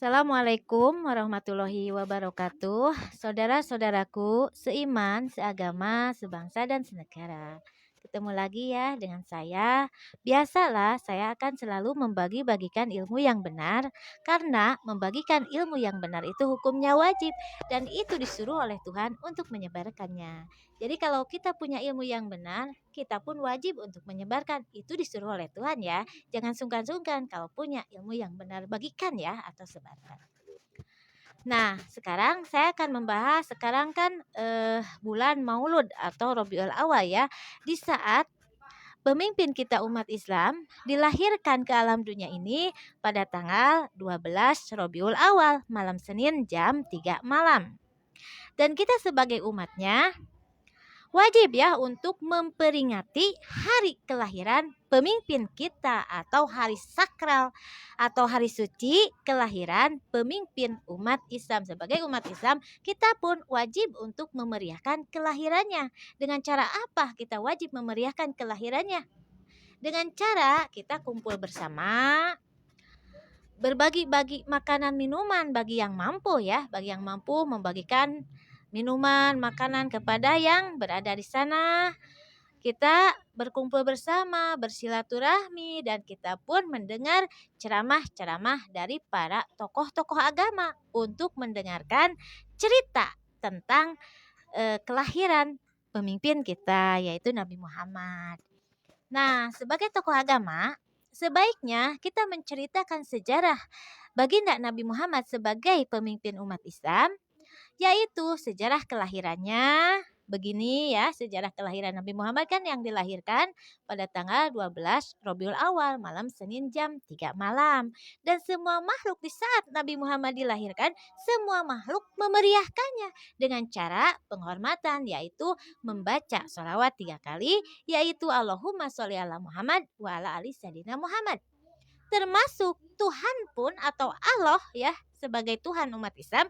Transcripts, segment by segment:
Assalamualaikum warahmatullahi wabarakatuh. Saudara-saudaraku, seiman, seagama, sebangsa dan senegara. Ketemu lagi ya dengan saya. Biasalah saya akan selalu membagi-bagikan ilmu yang benar karena membagikan ilmu yang benar itu hukumnya wajib dan itu disuruh oleh Tuhan untuk menyebarkannya. Jadi kalau kita punya ilmu yang benar, kita pun wajib untuk menyebarkan. Itu disuruh oleh Tuhan ya. Jangan sungkan-sungkan kalau punya ilmu yang benar bagikan ya atau sebarkan. Nah, sekarang saya akan membahas sekarang kan bulan Maulud atau Rabiul Awal ya. Di saat pemimpin kita umat Islam dilahirkan ke alam dunia ini pada tanggal 12 Rabiul Awal, malam Senin jam 3 malam. Dan kita sebagai umatnya wajib ya untuk memperingati hari kelahiran pemimpin kita atau hari sakral atau hari suci kelahiran pemimpin umat Islam. Sebagai umat Islam, kita pun wajib untuk memeriahkan kelahirannya. Dengan cara apa kita wajib memeriahkan kelahirannya? Dengan cara kita kumpul bersama, berbagi-bagi makanan minuman bagi yang mampu ya, bagi yang mampu membagikan minuman, makanan kepada yang berada di sana. Kita berkumpul bersama, bersilaturahmi, dan kita pun mendengar ceramah-ceramah dari para tokoh-tokoh agama untuk mendengarkan cerita tentang kelahiran pemimpin kita, yaitu Nabi Muhammad. Nah, sebagai tokoh agama, sebaiknya kita menceritakan sejarah baginda Nabi Muhammad sebagai pemimpin umat Islam, yaitu sejarah kelahirannya. Begini ya, sejarah kelahiran Nabi Muhammad kan yang dilahirkan pada tanggal 12 Rabiul Awal, malam Senin jam 3 malam. Dan semua makhluk di saat Nabi Muhammad dilahirkan, semua makhluk memeriahkannya dengan cara penghormatan, yaitu membaca sholawat 3 kali, yaitu Allahumma sholli ala Muhammad wa ala ali sayyidina Muhammad. Termasuk Tuhan pun atau Allah ya, sebagai Tuhan umat Islam,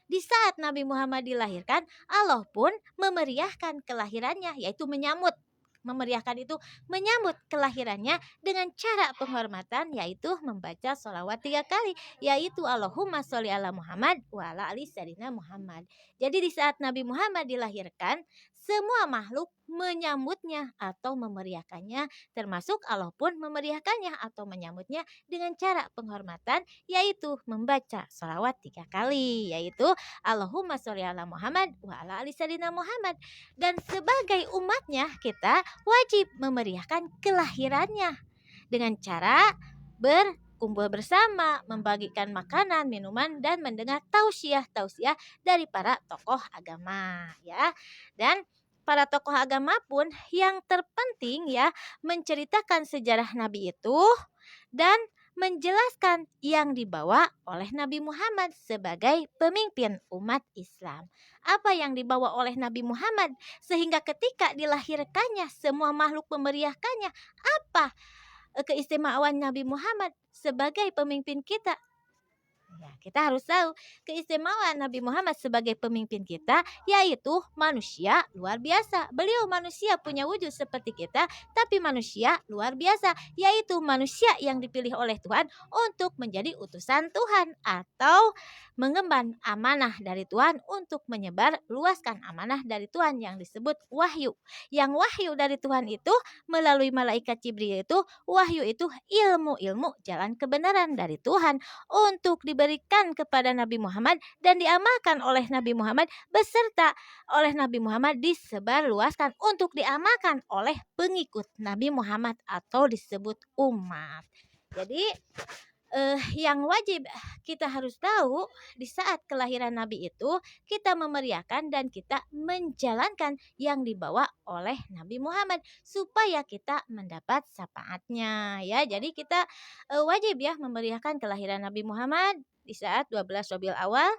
di saat Nabi Muhammad dilahirkan, Allah pun memeriahkan kelahirannya, yaitu memeriahkan itu menyambut kelahirannya dengan cara penghormatan, yaitu membaca sholawat 3 kali, yaitu Allahumma sholli ala Muhammad wa ala ali sayyidina Muhammad. Jadi di saat Nabi Muhammad dilahirkan, semua makhluk menyambutnya atau memeriahkannya, termasuk Allah pun memeriahkannya atau menyambutnya dengan cara penghormatan, yaitu membaca sholawat 3 kali, yaitu Allahumma sholli ala Muhammad wa ala ali sayyidina Muhammad. Dan sebagai umatnya kita wajib memeriahkan kelahirannya dengan cara berkumpul bersama, membagikan makanan, minuman, dan mendengar tausiah-tausiah dari para tokoh agama ya. Dan para tokoh agama pun yang terpenting ya menceritakan sejarah Nabi itu dan menjelaskan yang dibawa oleh Nabi Muhammad sebagai pemimpin umat Islam. Apa yang dibawa oleh Nabi Muhammad sehingga ketika dilahirkannya semua makhluk memeriahkannya? Apa keistimewaan Nabi Muhammad sebagai pemimpin kita? Ya, kita harus tahu keistimewaan Nabi Muhammad sebagai pemimpin kita, yaitu manusia luar biasa. Beliau manusia punya wujud seperti kita, tapi manusia luar biasa, yaitu manusia yang dipilih oleh Tuhan untuk menjadi utusan Tuhan atau mengemban amanah dari Tuhan untuk menyebar luaskan amanah dari Tuhan yang disebut wahyu. Yang wahyu dari Tuhan itu melalui malaikat Jibril itu, wahyu itu ilmu-ilmu jalan kebenaran dari Tuhan untuk diberikan kepada Nabi Muhammad dan diamalkan oleh Nabi Muhammad beserta oleh Nabi Muhammad disebarluaskan untuk diamalkan oleh pengikut Nabi Muhammad atau disebut umat. Jadi yang wajib kita harus tahu di saat kelahiran Nabi itu kita memeriahkan dan kita menjalankan yang dibawa oleh Nabi Muhammad supaya kita mendapat syafaatnya ya. Jadi kita wajib ya memeriahkan kelahiran Nabi Muhammad di saat 12 Rabiul Awal.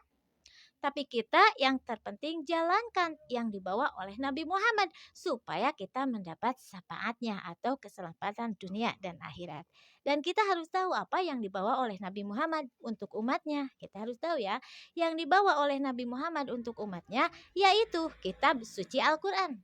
Tapi kita yang terpenting jalankan yang dibawa oleh Nabi Muhammad supaya kita mendapat syafaatnya atau keselamatan dunia dan akhirat. Dan kita harus tahu apa yang dibawa oleh Nabi Muhammad untuk umatnya. Kita harus tahu ya, yang dibawa oleh Nabi Muhammad untuk umatnya yaitu kitab suci Al-Quran.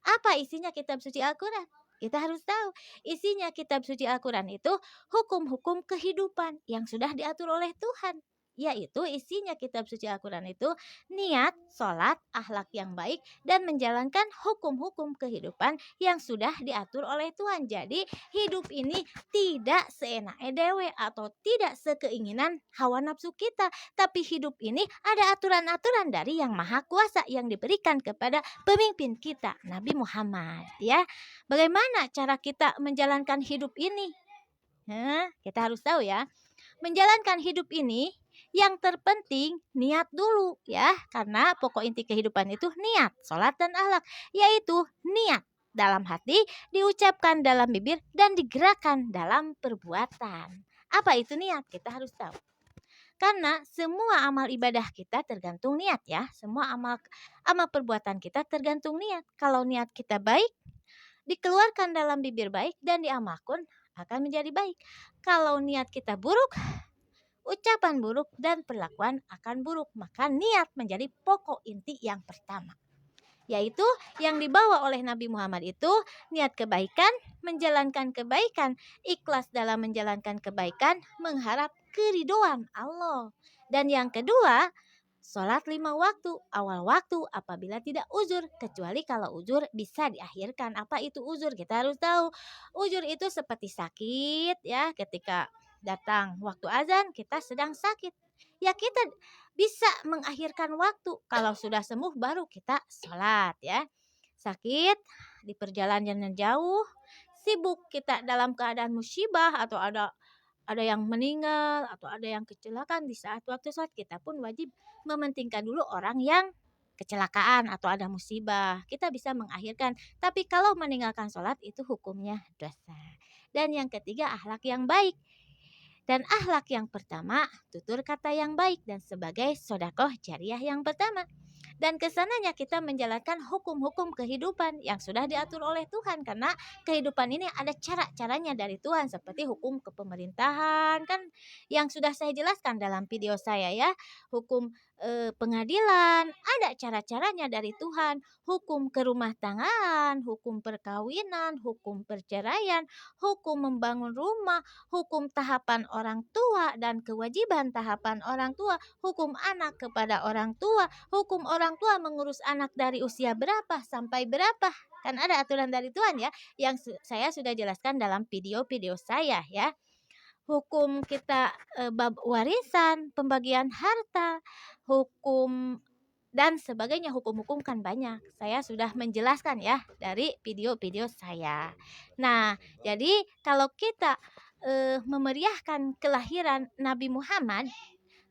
Apa isinya kitab suci Al-Quran? Kita harus tahu isinya kitab suci Al-Quran itu hukum-hukum kehidupan yang sudah diatur oleh Tuhan. Yaitu isinya kitab suci Al-Quran itu niat, sholat, akhlak yang baik, dan menjalankan hukum-hukum kehidupan yang sudah diatur oleh Tuhan. Jadi hidup ini tidak seenak dewe atau tidak sekeinginan hawa nafsu kita. Tapi hidup ini ada aturan-aturan dari yang maha kuasa yang diberikan kepada pemimpin kita, Nabi Muhammad. Ya, bagaimana cara kita menjalankan hidup ini? Kita harus tahu ya, menjalankan hidup ini yang terpenting niat dulu ya, karena pokok inti kehidupan itu niat, sholat dan akhlak, yaitu niat dalam hati, diucapkan dalam bibir, dan digerakkan dalam perbuatan. Apa itu niat? Kita harus tahu. Karena semua amal ibadah kita tergantung niat ya, semua amal perbuatan kita tergantung niat. Kalau niat kita baik, dikeluarkan dalam bibir baik dan diamalkan akan menjadi baik. Kalau niat kita buruk, ucapan buruk dan perlakuan akan buruk. Maka niat menjadi pokok inti yang pertama. Yaitu yang dibawa oleh Nabi Muhammad itu niat kebaikan, menjalankan kebaikan, ikhlas dalam menjalankan kebaikan, mengharap keridhaan Allah. Dan yang kedua, sholat 5 waktu, awal waktu apabila tidak uzur. Kecuali kalau uzur bisa diakhirkan. Apa itu uzur? Kita harus tahu. Uzur itu seperti sakit ya, ketika datang waktu azan kita sedang sakit. Ya kita bisa mengakhirkan waktu. Kalau sudah sembuh baru kita sholat ya. Sakit di perjalanan yang jauh, sibuk kita dalam keadaan musibah atau ada yang meninggal atau ada yang kecelakaan, di saat waktu sholat kita pun wajib mementingkan dulu orang yang kecelakaan atau ada musibah. Kita bisa mengakhirkan. Tapi kalau meninggalkan sholat itu hukumnya dosa. Dan yang ketiga, akhlak yang baik. Dan akhlak yang pertama, tutur kata yang baik dan sebagai sodakoh jariah yang pertama. Dan kesananya kita menjalankan hukum-hukum kehidupan yang sudah diatur oleh Tuhan. Karena kehidupan ini ada cara-caranya dari Tuhan. Seperti hukum kepemerintahan kan yang sudah saya jelaskan dalam video saya ya. Hukum pengadilan ada cara-caranya dari Tuhan. Hukum kerumah tanggaan, hukum perkawinan, hukum perceraian, hukum membangun rumah, hukum tahapan orang tua dan kewajiban tahapan orang tua, hukum anak kepada orang tua, hukum orang tua mengurus anak dari usia berapa sampai berapa. Kan ada aturan dari Tuhan ya, yang saya sudah jelaskan dalam video-video saya ya. Hukum kita bab warisan, pembagian harta, hukum dan sebagainya. Hukum-hukum kan banyak. Saya sudah menjelaskan ya dari video-video saya. Nah, jadi kalau kita memeriahkan kelahiran Nabi Muhammad,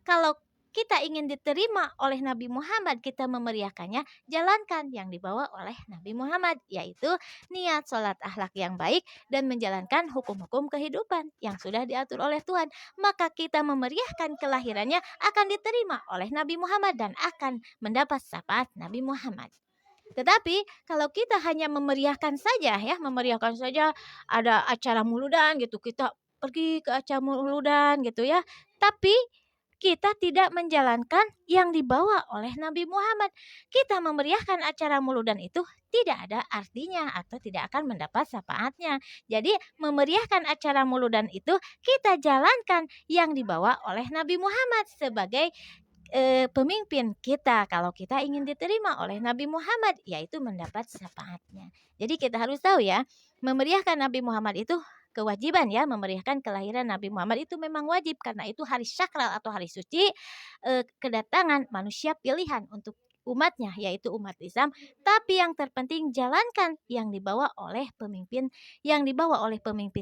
kalau kita ingin diterima oleh Nabi Muhammad, kita memeriahkannya, jalankan yang dibawa oleh Nabi Muhammad, yaitu niat, sholat, akhlak yang baik, dan menjalankan hukum-hukum kehidupan yang sudah diatur oleh Tuhan. Maka kita memeriahkan kelahirannya akan diterima oleh Nabi Muhammad dan akan mendapat syafaat Nabi Muhammad. Tetapi kalau kita hanya memeriahkan saja ya, memeriahkan saja, ada acara muludan gitu, kita pergi ke acara muludan gitu ya, tapi kita tidak menjalankan yang dibawa oleh Nabi Muhammad. Kita memeriahkan acara muludan itu tidak ada artinya atau tidak akan mendapat syafaatnya. Jadi memeriahkan acara muludan itu kita jalankan yang dibawa oleh Nabi Muhammad sebagai pemimpin kita. Kalau kita ingin diterima oleh Nabi Muhammad, yaitu mendapat syafaatnya. Jadi kita harus tahu ya, memeriahkan Nabi Muhammad itu kewajiban ya. Memeriahkan kelahiran Nabi Muhammad itu memang wajib, karena itu hari sakral atau hari suci kedatangan manusia pilihan untuk umatnya, yaitu umat Islam. Tapi yang terpenting jalankan yang dibawa oleh pemimpin,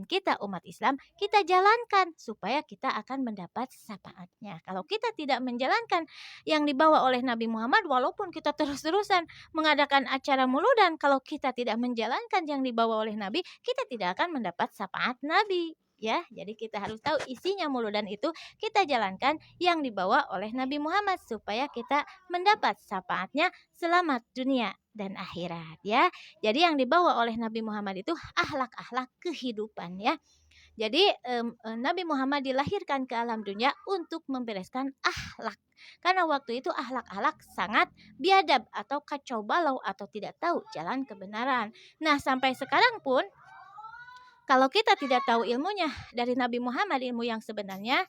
kita umat Islam, kita jalankan supaya kita akan mendapat syafaatnya. Kalau kita tidak menjalankan yang dibawa oleh Nabi Muhammad, walaupun kita terus-terusan mengadakan acara muludan, kalau kita tidak menjalankan yang dibawa oleh Nabi, kita tidak akan mendapat syafaat Nabi. Ya, jadi kita harus tahu isinya muludan itu kita jalankan yang dibawa oleh Nabi Muhammad supaya kita mendapat syafaatnya selamat dunia dan akhirat ya. Jadi yang dibawa oleh Nabi Muhammad itu akhlak-akhlak kehidupan ya. Jadi Nabi Muhammad dilahirkan ke alam dunia untuk membereskan akhlak. Karena waktu itu akhlak-akhlak sangat biadab atau kacau balau atau tidak tahu jalan kebenaran. Nah, sampai sekarang pun Kalau kita tidak tahu ilmunya dari Nabi Muhammad, ilmu yang sebenarnya,